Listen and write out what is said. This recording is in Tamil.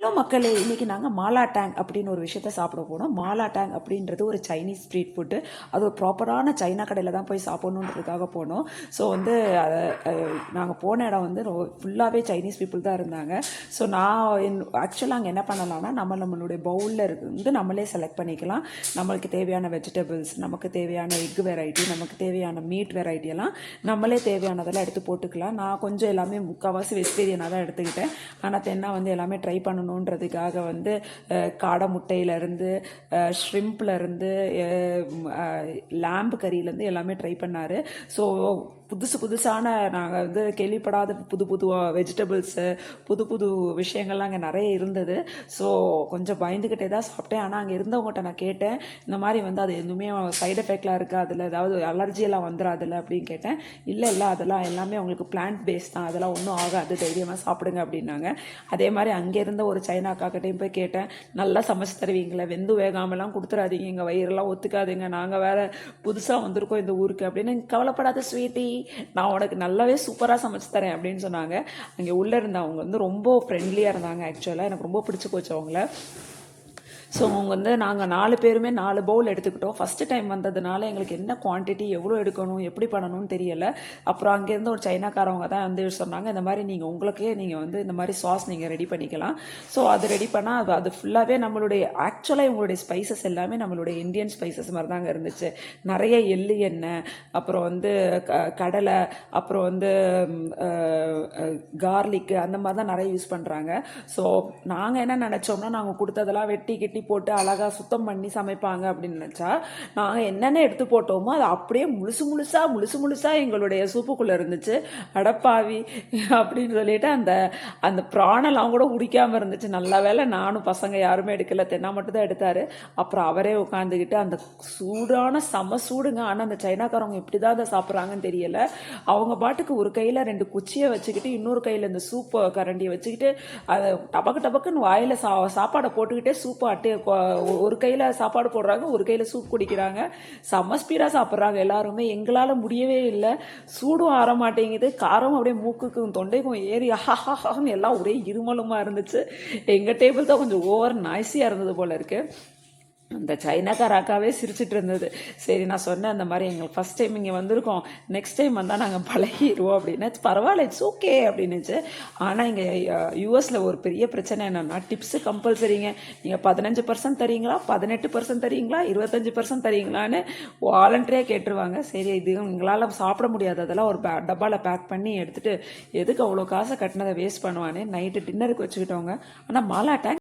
ஹலோ மக்களே, இன்றைக்கி நாங்கள் மாலா டேங் அப்படின்னு ஒரு விஷயத்த சாப்பிட போனோம். மாலா டேங் அப்படின்றது ஒரு சைனீஸ் ஸ்ட்ரீட் ஃபுட்டு. அது ஒரு ப்ராப்பரான சைனா கடையில் தான் போய் சாப்பிட்ணுன்றதுக்காக போனோம். ஸோ வந்து நாங்கள் போன இடம் வந்து ஃபுல்லாகவே சைனீஸ் பீப்புள் தான் இருந்தாங்க. ஸோ ஆக்சுவலாக அங்கே என்ன பண்ணலாம்னா, நம்மளுடைய பவுலில் இருந்து நம்மளே செலக்ட் பண்ணிக்கலாம். நம்மளுக்கு தேவையான வெஜிடபிள்ஸ், நமக்கு தேவையான எக் வெரைட்டி, நமக்கு தேவையான மீட் வெரைட்டி எல்லாம் நம்மளே தேவையானதெல்லாம் எடுத்து போட்டுக்கலாம். நான் கொஞ்சம் எல்லாமே முக்கால்வாசி வெஜிடேரியனாக தான் எடுத்துக்கிட்டேன். ஆனால் தென்னா வந்து எல்லாமே ட்ரை பண்ணணுன்றதுக்காக வந்து காடை முட்டையிலேருந்து ஷ்ரிம்ப்லேருந்து லேம்பு கறியிலேருந்து எல்லாமே ட்ரை பண்ணார். ஸோ புதுசான நாங்கள் வந்து கேள்விப்படாத புது புது வெஜிடபிள்ஸு, புது புது விஷயங்கள்லாம் அங்கே நிறைய இருந்தது. ஸோ கொஞ்சம் பயந்துக்கிட்டே தான் சாப்பிட்டேன். ஆனால் அங்கே இருந்தவங்ககிட்ட நான் கேட்டேன், இந்த மாதிரி வந்து அது எதுவுமே சைடு எஃபெக்ட்லாம் இருக்கா, அதில் ஏதாவது அலர்ஜியெல்லாம் வந்துடாதுல்ல அப்படின்னு கேட்டேன். இல்லை அதெல்லாம் எல்லாமே உங்களுக்கு பிளான்ட் பேஸ் தான், அதெல்லாம் ஒன்றும் ஆகாது, தைரியமாக சாப்பிடுங்க அப்படின்னாங்க. அதே மாதிரி அங்கே இருந்த ஒரு சைனா அக்காக்கிட்டையும் போய் கேட்டேன், நல்லா சமைச்சு தருவீங்களே, வெந்து வேகாமலாம் கொடுத்துறாதீங்க, எங்கள் வயிறெல்லாம் ஒத்துக்காதுங்க, நாங்கள் வேறு புதுசாக வந்திருக்கோம் இந்த ஊருக்கு அப்படின்னு. கவலைப்படாத ஸ்வீட்டி, நான் உனக்கு நல்லாவே சூப்பராக சமைச்சு தரேன் அப்படின்னு சொன்னாங்க. அங்கே உள்ளே இருந்தவங்க வந்து ரொம்ப ஃப்ரெண்ட்லியாக இருந்தாங்க. ஆக்சுவலாக எனக்கு ரொம்ப பிடிச்சி போச்சு அவங்கள. ஸோ அவங்க வந்து நாங்கள் 4 பேருமே 4 பவுல் எடுத்துக்கிட்டோம். ஃபஸ்ட்டு டைம் வந்ததுனால எங்களுக்கு என்ன குவான்டிட்டி எவ்வளோ எடுக்கணும், எப்படி பண்ணணும்னு தெரியலை. அப்புறம் அங்கேருந்து ஒரு சைனாக்காரவங்க தான் வந்து சொன்னாங்க, இந்த மாதிரி நீங்கள் வந்து இந்த மாதிரி சாஸ் நீங்கள் ரெடி பண்ணிக்கலாம். ஸோ அது ரெடி பண்ணால் அது ஃபுல்லாகவே நம்மளுடைய ஆக்சுவலாக இவங்களுடைய ஸ்பைசஸ் எல்லாமே நம்மளுடைய இந்தியன் ஸ்பைசஸ் மாதிரி தாங்க இருந்துச்சு. நிறைய எள்ளு எண்ணெய், அப்புறம் வந்து கடலை, அப்புறம் வந்து கார்லிக்கு, அந்த மாதிரி தான் நிறைய யூஸ் பண்ணுறாங்க. ஸோ நாங்கள் என்ன நினச்சோம்னா, நாங்கள் கொடுத்ததெல்லாம் வெட்டி கிட்டி போட்டு அழகாக சுத்தம் பண்ணி சமைப்பாங்க அப்படின்னு நினச்சா, நாங்கள் என்னென்ன எடுத்து போட்டோமோ அது அப்படியே முழுசா எங்களுடைய சூப்புக்குள்ளே இருந்துச்சு. அடப்பாவி அப்படின்னு சொல்லிட்டு அந்த பிராணெல்லாம் கூட குடிக்காமல் இருந்துச்சு. நல்ல வேலை நானும் பசங்க யாருமே எடுக்கல, தென்னா மட்டும் தான் எடுத்தார். அப்புறம் அவரே உட்காந்துக்கிட்டு அந்த சூடான செம சூடுங்க. ஆனால் அந்த சைனாக்காரவங்க எப்படி தான் அதை சாப்பிட்றாங்கன்னு தெரியலை. அவங்க பாட்டுக்கு ஒரு கையில் 2 குச்சியை வச்சுக்கிட்டு, இன்னொரு கையில் இந்த சூப்பு கரண்டியை வச்சுக்கிட்டு அதை டபக்குன்னு வாயில் சாப்பாடை போட்டுக்கிட்டே சூப்பை ஒரு கையில் சாப்பாடு போடுறாங்க, ஒரு கையில் சூப் குடிக்கிறாங்க. செம்ம ஸ்பீடாக சாப்பிட்றாங்க எல்லாருமே. எங்களால் முடியவே இல்லை. சூடும் ஆற மாட்டேங்குது, காரம் அப்படியே மூக்குக்கும் தொண்டைக்கும் ஏறி ஆஹாஹான்னு எல்லாம் ஒரே இருமலுமா இருந்துச்சு. எங்கள் டேபிள் தான் கொஞ்சம் ஓவர் நாய்ஸியாக இருந்தது போல இருக்குது. அந்த சைனாக்கார அக்காவே சிரிச்சிட்டு இருந்தது. சரி, நான் சொன்னேன், அந்த மாதிரி எங்களுக்கு ஃபஸ்ட் டைம் இங்கே வந்திருக்கோம், நெக்ஸ்ட் டைம் வந்தால் நாங்கள் பழகிடுவோம் அப்படின்னு. பரவாயில்ல, இட்ஸ் ஓகே அப்படின்னுச்சு. ஆனால் இங்கே யூஎஸில் ஒரு பெரிய பிரச்சனை என்னென்னா, டிப்ஸு கம்பல்சரிங்க. நீங்கள் 15% தரீங்களா, 18% தரீங்களா, 25% தரீங்களான்னு வாலண்டரியாக கேட்டுருவாங்க. சரி, இது எங்களால் சாப்பிட முடியாது, அதெல்லாம் ஒரு டப்பாவில் பேக் பண்ணி எடுத்துகிட்டு எதுக்கு அவ்வளோ காசை கட்டினதை வேஸ்ட் பண்ணுவானே நைட்டு டின்னருக்கு வச்சுக்கிட்டோங்க. ஆனால் மாலா டேங்